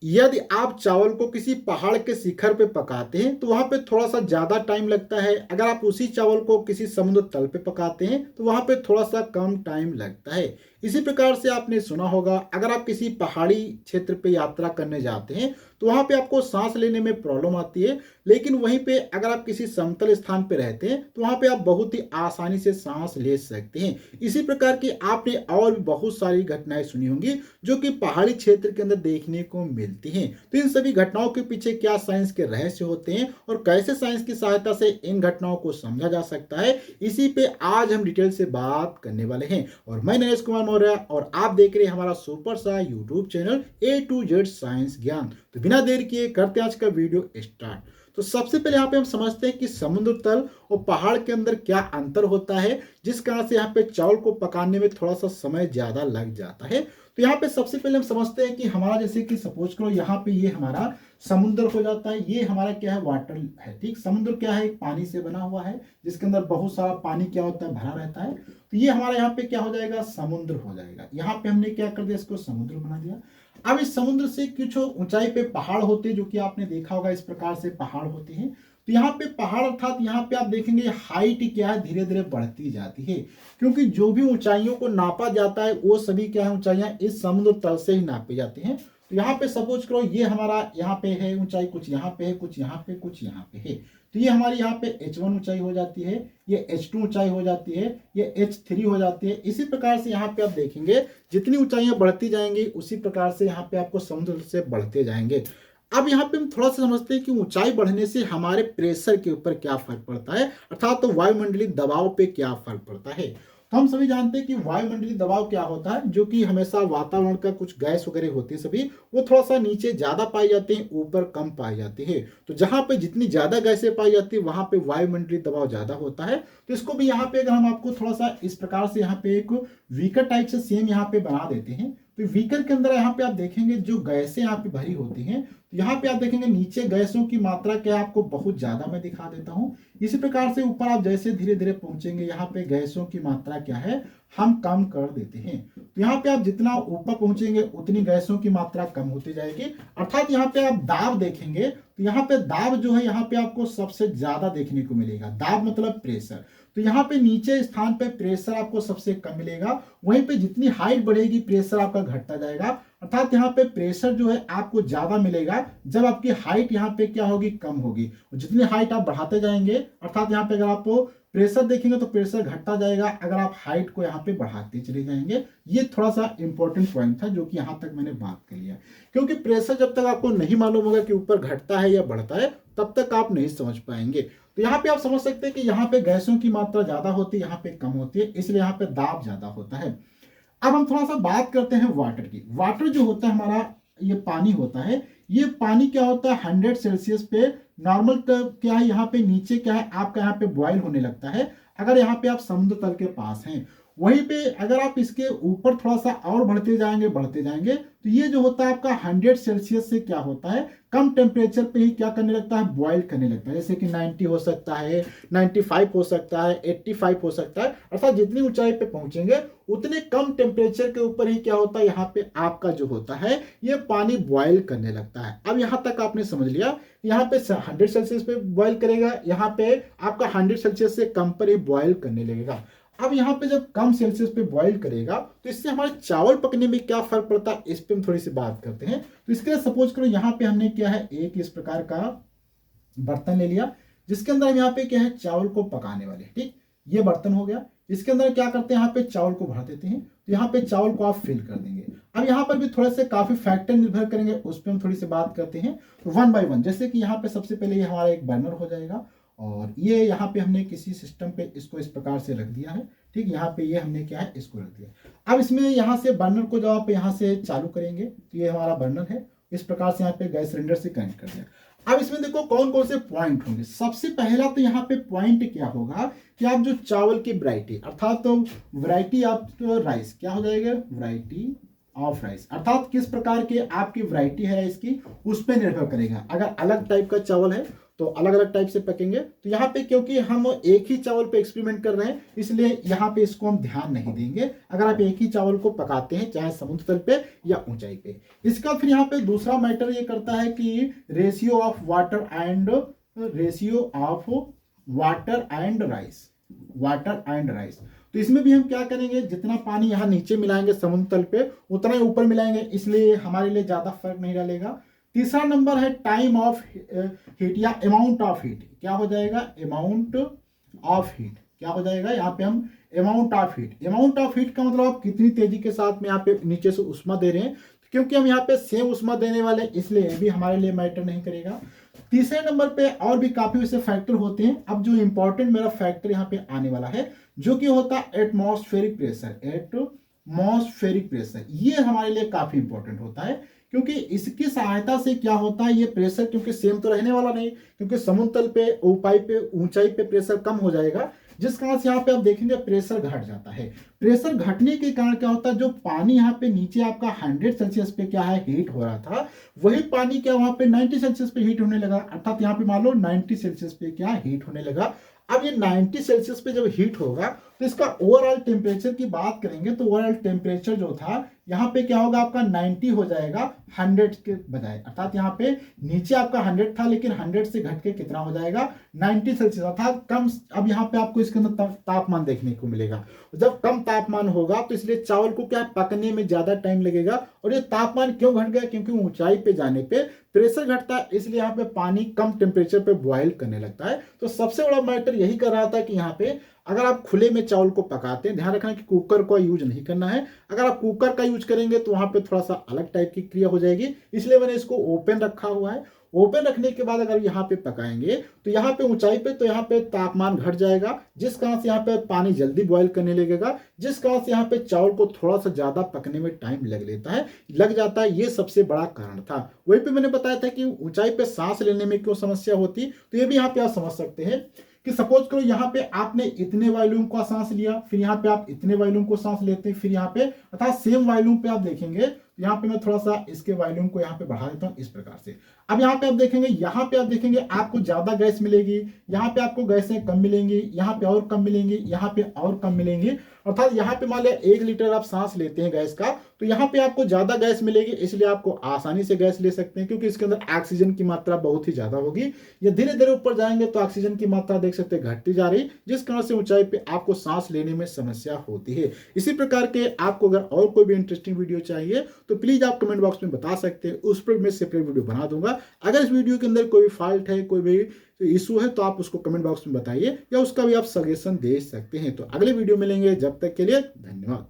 यदि आप चावल को किसी पहाड़ के शिखर पे पकाते हैं तो वहां पे थोड़ा सा ज्यादा टाइम लगता है। अगर आप उसी चावल को किसी समुद्र तल पे पकाते हैं तो वहां पे थोड़ा सा कम टाइम लगता है। इसी प्रकार से आपने सुना होगा, अगर आप किसी पहाड़ी क्षेत्र पे यात्रा करने जाते हैं तो वहां पे आपको सांस लेने में प्रॉब्लम आती है, लेकिन वहीं पे अगर आप किसी समतल स्थान पे रहते हैं तो वहां पे आप बहुत ही आसानी से सांस ले सकते हैं। इसी प्रकार की आपने और भी बहुत सारी घटनाएं सुनी होंगी जो कि पहाड़ी क्षेत्र के अंदर देखने को मिलती हैं। तो इन सभी घटनाओं के पीछे क्या साइंस के रहस्य होते हैं और कैसे साइंस की सहायता से इन घटनाओं को समझा जा सकता है, इसी पे आज हम डिटेल से बात करने वाले हैं। और मैं नरेश कुमार मौर्य और आप देख रहे हैं हमारा सुपर सा YouTube channel A to Z science ज्ञान। तो बिना देर किए करते हैं आज का वीडियो स्टार्ट। तो सबसे पहले यहाँ पे हम समझते हैं कि समुद्र तल और पहाड़ के अंदर क्या अंतर होता है, जिस कारण से यहाँ पे चावल को पकाने में थोड़ा सा समय ज्यादा लग जाता है। तो यहाँ पे सबसे पहले हम समझते हैं कि हमारा, जैसे कि सपोज करो यहाँ पे ये हमारा समुद्र हो जाता है, ये हमारा क्या है, वाटर है। ठीक, समुद्र क्या है, एक पानी से बना हुआ है जिसके अंदर बहुत सारा पानी क्या होता है, भरा रहता है। तो ये हमारा यहाँ पे क्या हो जाएगा, समुद्र हो जाएगा। यहाँ पे हमने क्या कर दिया, इसको समुद्र बना दिया। अब इस समुद्र से कुछ ऊंचाई पे पहाड़ होते हैं, जो कि आपने देखा होगा इस प्रकार से पहाड़ होते हैं। तो यहाँ पे पहाड़ अर्थात यहाँ पे आप देखेंगे हाइट क्या है, धीरे धीरे बढ़ती जाती है, क्योंकि जो भी ऊंचाइयों को नापा जाता है वो सभी क्या है, ऊंचाइयां इस समुद्र तल से ही नापी जाती हैं। तो यहाँ पे सपोज करो ये हमारा यहाँ पे है ऊंचाई, कुछ यहाँ पे है, कुछ यहाँ पे, कुछ यहाँ पे है। तो ये हमारी यहाँ पे H1 ऊंचाई हो जाती है, ये H2 ऊंचाई हो जाती है, ये H3 हो जाती है। इसी प्रकार से यहाँ पे आप देखेंगे जितनी ऊंचाइयां बढ़ती जाएंगी उसी प्रकार से यहाँ पे आपको समुद्र से बढ़ते जाएंगे। अब यहाँ पे हम थोड़ा सा समझते हैं कि ऊंचाई बढ़ने से हमारे प्रेशर के ऊपर क्या फर्क पड़ता है, अर्थात तो वायुमंडलीय दबाव पे क्या फर्क पड़ता है। तो हम सभी जानते हैं कि वायुमंडलीय दबाव क्या होता है, जो कि हमेशा वातावरण का कुछ गैस वगैरह होती है सभी, वो थोड़ा सा नीचे ज्यादा पाई जाती है, ऊपर कम पाई जाती है। तो जहां पे जितनी ज्यादा गैसें पाई जाती है वहां पे वायुमंडलीय दबाव ज्यादा होता है। तो इसको भी यहाँ पे अगर हम आपको थोड़ा सा इस प्रकार से यहाँ पे एक वीकर टाइप से सेम यहाँ पे बना देते हैं, तो वीकर के अंदर यहाँ पे आप देखेंगे जो गैसें यहाँ पे भरी होती हैं, तो यहाँ पे आप देखेंगे नीचे गैसों की मात्रा क्या है, आपको बहुत ज्यादा मैं दिखा देता हूँ। इसी प्रकार से ऊपर आप जैसे धीरे धीरे पहुंचेंगे यहाँ पे गैसों की मात्रा क्या है, हम कम कर देते हैं। तो यहाँ पे आप जितना ऊपर पहुंचेंगे उतनी गैसों की मात्रा कम होती जाएगी। अर्थात यहाँ पे आप दाब देखेंगे तो यहाँ पे दाब जो है यहाँ पे आपको सबसे ज्यादा देखने को मिलेगा। दाब मतलब प्रेशर। तो यहाँ पे नीचे स्थान पे प्रेशर आपको सबसे कम मिलेगा, वहीं पे जितनी हाइट बढ़ेगी प्रेशर आपका घटता जाएगा। अर्थात यहाँ पे प्रेशर जो है आपको ज्यादा मिलेगा जब आपकी हाइट यहाँ पे क्या होगी, कम होगी। और जितनी हाइट आप बढ़ाते जाएंगे, अर्थात यहाँ पे अगर आप प्रेशर देखेंगे तो प्रेशर घटता जाएगा अगर आप हाइट को यहाँ पे बढ़ाते चले जाएंगे। ये थोड़ा सा इंपॉर्टेंट पॉइंट था जो कि यहाँ तक मैंने बात कर लिया, क्योंकि प्रेशर जब तक आपको नहीं मालूम होगा कि ऊपर घटता है या बढ़ता है तब तक आप नहीं समझ पाएंगे। तो यहाँ पे आप समझ सकते हैं कि यहाँ पे गैसों की मात्रा ज्यादा होती है, यहाँ पे कम होती है, इसलिए यहाँ पे दाब ज्यादा होता है। अब हम थोड़ा सा बात करते हैं वाटर की। वाटर जो होता है हमारा, ये पानी होता है, ये पानी क्या होता है 100 सेल्सियस पे नॉर्मल क्या है, यहाँ पे नीचे क्या है आपका यहाँ पे बॉयल होने लगता है अगर यहाँ पे आप समुद्र तल के पास हैं। वहीं पे अगर आप इसके ऊपर थोड़ा सा और बढ़ते जाएंगे तो ये जो होता है आपका 100 सेल्सियस से क्या होता है, कम टेम्परेचर पे ही क्या करने लगता है, बॉयल करने लगता है। जैसे कि 90 हो सकता है, 95 हो सकता है, 85 हो सकता है। अर्थात जितनी ऊंचाई पे पहुंचेंगे उतने कम टेम्परेचर के ऊपर ही क्या होता है, यहाँ पे आपका जो होता है ये पानी बॉयल करने लगता है। अब यहाँ तक आपने समझ लिया, यहाँ पे 100 सेल्सियस पे बॉयल करेगा, यहाँ पे आपका 100 सेल्सियस से कम पर ही बॉयल करने लगेगा। अब यहाँ पे जब कम सेल्सियस पे बॉईल करेगा तो इससे हमारे चावल पकने में क्या फर्क पड़ता है, इस पे हम थोड़ी सी बात करते हैं। तो इसके लिए सपोज करो यहाँ पे हमने क्या है, एक इस प्रकार का बर्तन ले लिया जिसके अंदर हम यहाँ पे क्या है, चावल को पकाने वाले। ठीक, ये बर्तन हो गया। इसके अंदर क्या करते हैं, यहाँ पे चावल को भर देते हैं। तो यहाँ पे चावल को आप फिल कर देंगे। अब यहाँ पर भी थोड़े से काफी फैक्टर निर्भर करेंगे, उस पर हम थोड़ी सी बात करते हैं। तो 1 बाय 1, जैसे कि यहाँ पे सबसे पहले ये हमारा एक बर्नर हो जाएगा और ये यहाँ पे हमने किसी सिस्टम पे इसको इस प्रकार से रख दिया है। ठीक, यहाँ पे ये हमने क्या है, इसको रख दिया। अब इसमें यहाँ से बर्नर को जब आप यहाँ से चालू करेंगे तो ये हमारा बर्नर है, इस प्रकार से यहाँ पे गैस सिलेंडर से कनेक्ट कर दिया। अब इसमें देखो कौन कौन से पॉइंट होंगे। सबसे पहला तो यहाँ पे पॉइंट क्या होगा कि आप जो चावल की वैरायटी, अर्थात तो वैरायटी ऑफ राइस क्या हो जाएगा, वैरायटी ऑफ राइस, अर्थात किस प्रकार की आपकी वैरायटी है इसकी उस पर निर्भर करेगा। अगर अलग टाइप का चावल है तो अलग अलग टाइप से पकेंगे। तो यहाँ पे क्योंकि हम एक ही चावल पे एक्सपेरिमेंट कर रहे हैं इसलिए यहाँ पे इसको हम ध्यान नहीं देंगे। अगर आप एक ही चावल को पकाते हैं चाहे समुद्र तल पे या ऊंचाई पे। इसका फिर यहाँ पे दूसरा मैटर ये करता है कि ratio of water and rice, water and rice. तो इसमें भी हम क्या करेंगे, जितना पानी यहाँ नीचे मिलाएंगे समुद्र तल पे उतना ही ऊपर मिलाएंगे, इसलिए हमारे लिए ज्यादा फर्क नहीं डालेगा। तीसरा नंबर है टाइम ऑफ हीट या अमाउंट ऑफ हीट। क्या हो जाएगा, अमाउंट ऑफ हीट। क्या हो जाएगा यहाँ पे हम amount of heat. Amount of heat का मतलब आप कितनी तेजी के साथ में यहाँ पे नीचे से उष्मा दे रहे हैं। क्योंकि हम यहाँ पे सेम उष्मा देने वाले इसलिए भी हमारे लिए मैटर नहीं करेगा। तीसरे नंबर पे और भी काफी वैसे फैक्टर होते हैं। अब जो इंपॉर्टेंट मेरा फैक्टर यहाँ पे आने वाला है जो कि होता है एटमॉस्फेरिक प्रेशर। एटमॉस्फेरिक प्रेशर ये हमारे लिए काफी इंपॉर्टेंट होता है क्योंकि इसकी सहायता से क्या होता है, ये प्रेशर क्योंकि सेम तो रहने वाला नहीं, क्योंकि समुद्र तल पे ऊंचाई पे प्रेशर कम हो जाएगा, जिस कारण से यहाँ पे आप देखेंगे प्रेशर घट जाता है। प्रेशर घटने के कारण क्या होता है, जो पानी यहाँ पे नीचे आपका 100 सेल्सियस पे क्या है हीट हो रहा था, वही पानी क्या वहां पे 90 सेल्सियस पे हीट होने लगा। अर्थात यहाँ पे मान लो 90 सेल्सियस पे क्या हीट होने लगा। अब ये 90 सेल्सियस पे जब हीट होगा तो इसका ओवरऑल टेम्परेचर की बात करेंगे तो ओवरऑल टेम्परेचर जो था यहाँ पे क्या होगा आपका 90 हो जाएगा 100 के बजाय। अर्थात यहाँ पे नीचे आपका 100 था लेकिन 100 से घट के कितना हो जाएगा 90 सेल्सियस, अर्थात कम। अब यहाँ पे आपको इसके अंदर तापमान देखने को मिलेगा। जब कम तापमान होगा तो इसलिए चावल को क्या पकने में ज्यादा टाइम लगेगा। और ये तापमान क्यों घट गया, क्योंकि ऊंचाई पे जाने पे प्रेशर घटता है इसलिए यहाँ पे पानी कम टेम्परेचर पे बॉयल करने लगता है। तो सबसे बड़ा मैटर यही कर रहा था कि यहाँ पे अगर आप खुले में चावल को पकाते हैं, ध्यान रखना कि कुकर का यूज नहीं करना है। अगर आप कुकर का यूज करेंगे तो वहां पे थोड़ा सा अलग टाइप की क्रिया हो जाएगी, इसलिए मैंने इसको ओपन रखा हुआ है। ओपन रखने के बाद अगर यहाँ पे पकाएंगे तो यहाँ पे ऊंचाई पे तो यहाँ पे तापमान घट जाएगा, जिस कारण से यहाँ पे पानी जल्दी बॉयल करने लगेगा, जिस कारण से यहाँ पे चावल को थोड़ा सा ज्यादा पकने में टाइम लग जाता है। ये सबसे बड़ा कारण था। वहीं पे मैंने बताया था कि ऊंचाई पे सांस लेने में क्यों समस्या होती, तो ये भी यहाँ पे आप समझ सकते हैं कि सपोज करो यहाँ पे आपने इतने वॉल्यूम का सांस लिया, फिर यहाँ पे आप इतने वॉल्यूम को सांस लेते हैं, फिर यहाँ पे अर्थात सेम वॉल्यूम पे आप देखेंगे। यहाँ पे मैं थोड़ा सा इसके वॉल्यूम को यहाँ पे बढ़ा देता हूँ इस प्रकार से। अब यहाँ पे आप देखेंगे आपको ज्यादा गैस मिलेगी, यहाँ पे आपको गैसें कम मिलेंगी, यहाँ पे और कम मिलेंगी, यहाँ पे और कम मिलेंगी। अर्थात यहाँ पे मान लिया 1 लीटर आप सांस लेते हैं गैस का, तो यहाँ पे आपको ज्यादा गैस मिलेगी, इसलिए आपको आसानी से गैस ले सकते हैं क्योंकि इसके अंदर ऑक्सीजन की मात्रा बहुत ही ज्यादा होगी। ये धीरे धीरे ऊपर जाएंगे तो ऑक्सीजन की मात्रा देख सकते हैं घटती जा रही, जिस कारण से ऊंचाई पे आपको सांस लेने में समस्या होती है। इसी प्रकार के आपको अगर और कोई भी इंटरेस्टिंग वीडियो चाहिए तो प्लीज आप कमेंट बॉक्स में बता सकते हैं, उस पर मैं सेपरेट वीडियो बना दूंगा। अगर इस वीडियो के अंदर कोई फॉल्ट है, कोई भी इशू है तो आप उसको कमेंट बॉक्स में बताइए या उसका भी आप सजेशन दे सकते हैं। तो अगले वीडियो मिलेंगे, जब तक के लिए धन्यवाद।